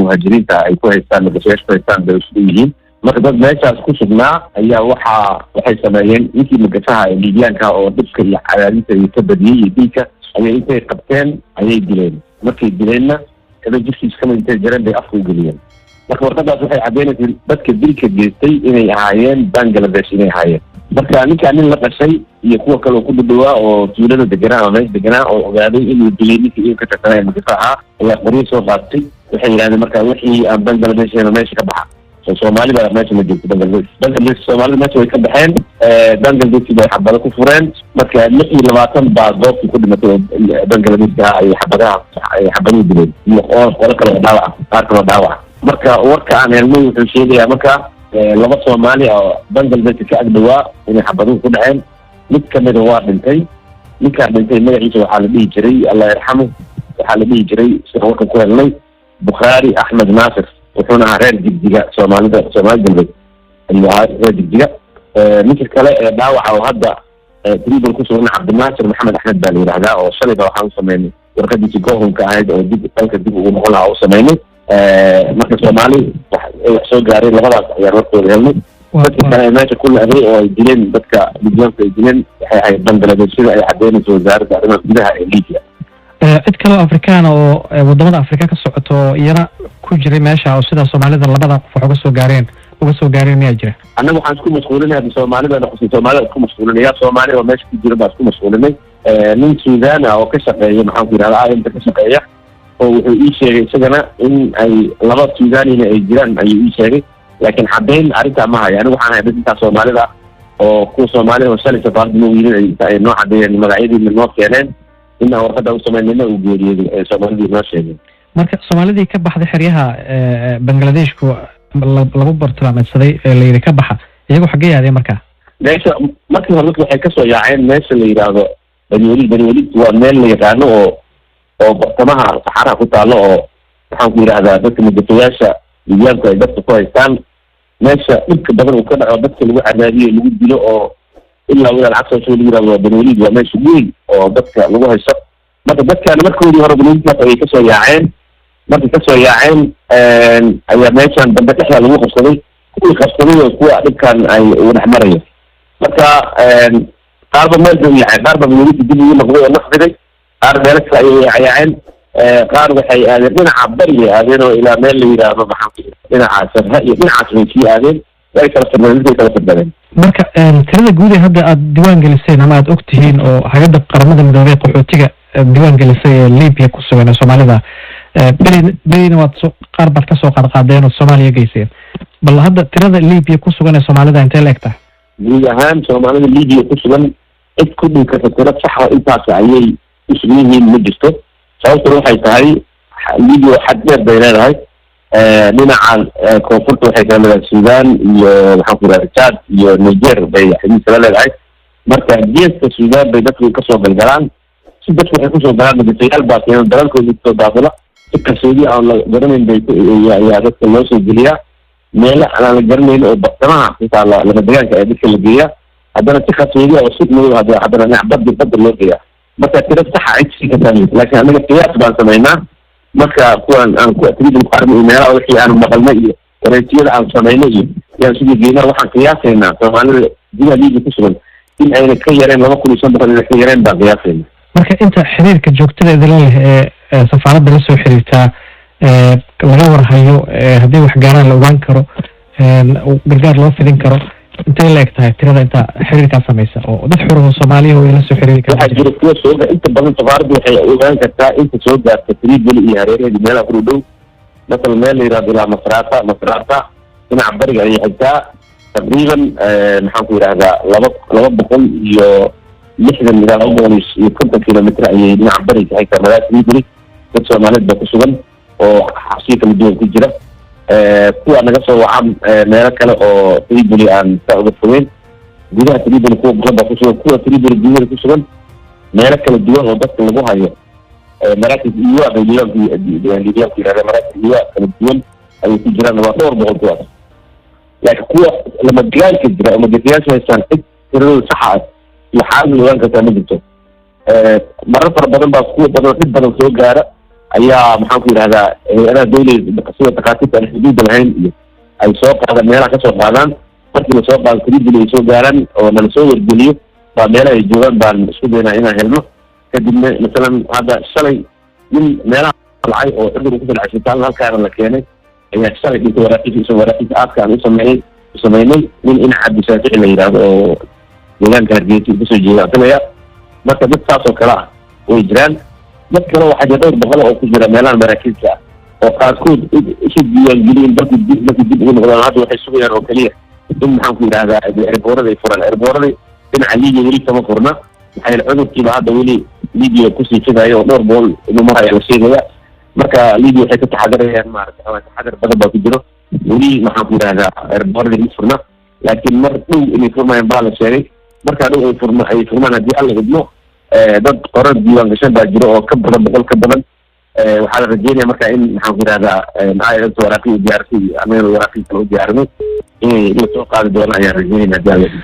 muhaajiriinta ay ku haystaan magasayaasha ku haystaan bay isugu yihiin marka dad meeshaas ku sugnaa ayaa waxay sameeyeen ninkii magasaha liibyaanka oo dhibka iyo cadaadinta iyo ka badiyey iyo dilka ayay intay qabteen ayay dileen markay dileenna kada jirkiis kamid intay jareen bay afka u geliyeen marka warqadaas waxay caddeynaysa dadka dilka geystay inay ahaayeen Bangladesh inay ahaayeen marka ninka nin la qashay iyo kuwa kale oo ku dhawaa oo tuulada deganaa oo meesha deganaa oo ogaaday inuu dilay ninkii iyo ka taqaanay magasaha ayaa qoriyo soo qaatay waxay yiraahdeen marka wixii aan Bangladesh meesha ka baxa Soomaalida meesha ma joogto Bangladesh Soomaalida meesha way ka baxeen Bangladesh bay xabado ku fureen marka 20 baa goobtii ku dhimatay Bangladesh ay xabado dileen iyo qolo kale dhaawac marka warka aan helnay wuxuu sheegayaa marka laba Soomaali oo Bangladesh ka agdawaa inay xabado ku dhaceen mid kamid waa dhintay ninka dhintay magaciisa waxaa la dhihi jiray Allah yarxamo waxaa la dhihi jiray sida warka ku helnay Bukhari Ahmed Nasir wuxuuna ahaa reer Jigjiga Soomaalida ayuu ahaa reer Jigjiga ninka kale ee dhaawaca oo hadda tribal ku sugan Cabdinaasir Maxamed Axmed baa la yiraahdaa oo shalay waxaan u sameynay warqadiisii go'aanka ahayd oo dalka dib ugu noqon lahaa u sameynay marka Soomaali wax soo gaaray labadaas ayaa warkooda helnay dadka kale meesha ku laaday oo ay dileen dadka Liibyaanka ay dileen waxay ahayd Bangladesh sida ay cadeynayso wasaaradda arrimaha gudaha ee Liibiya cid kale Afrikaan oo wadamada Afrika ka socoto iyana ku jiray meesha oo sida Soomaalida labada qof uga soo gaareen miyaa jira annagu waxaan isku mashquulinahay Soomaalida isku mashquulinaya Soomaali oo meesha ku jira baa isku mashquulinay nin Suudaan oo ka shaqeeya maxaan ku yiraahdaa inta ka shaqeeya oo wuxuu ii sheegay isagana in ay laba Suudaaniina ay jiraan ayuu ii sheegay laakiin caddeyn arrinta ma hayo anigu waxaan ahay dadka Soomaalida oo ku Soomaali oo shalay safarada noo yiri ay noo caddeeyeen magacyadii noo keeneen inna warqada u sameynayna uu geeriyay ee Soomaalida noo sheegay marka Soomaalidii ka baxday xeryaha Bangladesh ku lagu bartilmaameedsaday la yiri ka baxa iyagu xagee yaadeen marka meesha markii hore waxay ka soo yaaceen meesha la yiraahdo Bani waa meel la yaqaano oo bartamaha saxaraha ku taalo oo waxaan ku yiraahdaa dadka magasayaasha Liibyaanka ay dadka ku haystaan meesha dhibka badan uu ka dhaco dadka lagu cadaadiyo lagu dilo oo ilaa wada lacag soo yiraahdo Bani waa meesha weyn oo dadka lagu haysto marka dadkan markoodii hore Bani ay ka soo yaaceen markii ka soo yaaceen ayaa meeshan dambe dhexda lagu qabsaday oo kuwa dhibkan ay wadax marayeen marka qaarba meel bay yaaceen qaarba Bani dib ugu noqday oo naqdiday qaar meel kale ay yaaceen qaar waxay aadeen dhinaca bariga aadeen oo ilaa meel la yiraahdo maxaa dhinaca Sabha iyo dhinaca Suufiya aadeen way kala fadhiyeen marka tirada guud ee hadda aad diiwaan geliseen ama aad ogtihiin oo hay'adda qaramada midoobay qaxootiga diiwaan gelisay ee Liibiya ku sugan Soomaalida beriina waad qaar baad ka soo qaadeen oo Soomaaliya geyseen bal hadda tirada Liibiya ku sugan Soomaalida intee la egtahay guud ahaan Soomaalida Liibiya ku sugan cid ku dhinka tirada sax ah intaas ayay isugu yihiin ma jirto sababtu waxay tahay Liibiya xad dheer bay leedahay dhinaca koonfurta waxay ka leedahay Suudaan iyo waxaan ku yiraahdaa Chad iyo Niger bay xiriir leedahay marka geeska Suudaan bay dadku ka soo galgalaan si dadku waxay ku soo galaan magasayaal baa keenay dalalkooda soo daabula si kalsooni aan la garanayn bay ayaa dadka loo soo geliyaa meelo aan la garanayn oo bartamaha inta la deegaanka ee dadka la geeyaa haddana si kalsooni oo si muddo haddana dhinaca loo geeyaa marka tiro sax ah cid ka tahay laakiin anaga qiyaas baan sameynaa marka kuwan aan ku atridin qarni meelaha wixii aan maqalnay iyo wareejiyada aan sameynay iyo yaan sidii geynaa waxaan qiyaasaynaa Soomaalida Liibiya ku sugan in ayna ka yareen 2500 ka yareen baan qiyaasaynaa marka inta xiriirka joogtada leh ee safaaradda la soo xiriirtaa laga warhayo haddii wax gaaraan la ogaan karo gargaar loo fidin karo intee la egtahay tirada inta xiriirkaa samaysa oo dad xurun Soomaaliya oo la soo xiriiri kara waxaa jira kuwa soo inta badan safaaraddu waxay ogaan kartaa inta soo gaarta Tripoli iyo hareeraheeda meelaha ku dhow مثلا meel la yiraahdo ilaa Masrata dhinaca bariga ay xigtaa taqriiban maxaan ku yiraahdaa 200 iyo 60 ilaa 250 kilomitir ayay dhinaca bariga xigtaa magaalada Tripoli dad Soomaaliyeed baa ku sugan oo xabsiyo kala duwan ku jira kuwa naga soo wacan meelo kale oo Tripoli aan ka uga fogeyn gudaha Tripoli kuwa badan baa ku sugan kuwa Tripoli gudaha ku sugan meelo kala duwan oo dadka lagu hayo مراكز إيواء بالليبيان في هذا مراكز إيواء كانت دول أو في جيران وطور بغلطوات لكن قوة لما تجيان كجرا وما تجيانش هيسان تريد صحة لحال الوان كتامل جبتو مرة ربنا بقى قوة بدل سوق جارة ayaa maxaan ku yidhahdaa hay-adaha dawliga sida takhaatiirta aan xuduudda lahayn iyo ay soo qaadaan meelaha kasoo qaadaan markii lasoo qaado kadibna ay soo gaaraan oo nala soo wargeliyo waa meelaha ay joogaan baan isku daynaa inaan helno kadibna masalan hadda shalay nin meelaha lacay oo cudur ku dalcay isbitaalna halkaana la keenay ayaa shalay dhintay waraaqiisa aadka aan usameynay nin ina cabdisaafici la yidhaahdo oo deegaanka hargeysa kasoo jeeda asalaya marka dad saas oo kale ah way jiraan dad kale waxaa jira dhowr boqol oo ku jira meelaha maraakiibta ah oo qaarkood isu diiwaangeliyeen markii dib ugu noqdaan hadda waxay sugayaan oo keliya in maxaan ku yidhahdaa erboorada ay furaan erboorada dhinaca libiya weli kama furna maxaa yeele cudurkiiba hadda weli libiya kusii fidayo oo dhowr boqol inuu maraya la sheegaya marka libiya waxay ka taxadarayaan maarata taxadar badan baa ku jiro weli maxaan ku yidhahdaa erboorada ma furna laakiin mar dhow inay furmayaan baa la sheegay markaa dhow ay furmaan haddii alla idmo dad qorar diiwaan gashan baa jiro oo ka badan boqol ka badan waxaa la rajeynaya marka in maxaan ku yidhahdaa waraaqii diyaarisay anagana waraaqii kale u diyaarinay inay la soo qaadi doona ayaan rajeynayna haddii alla idmo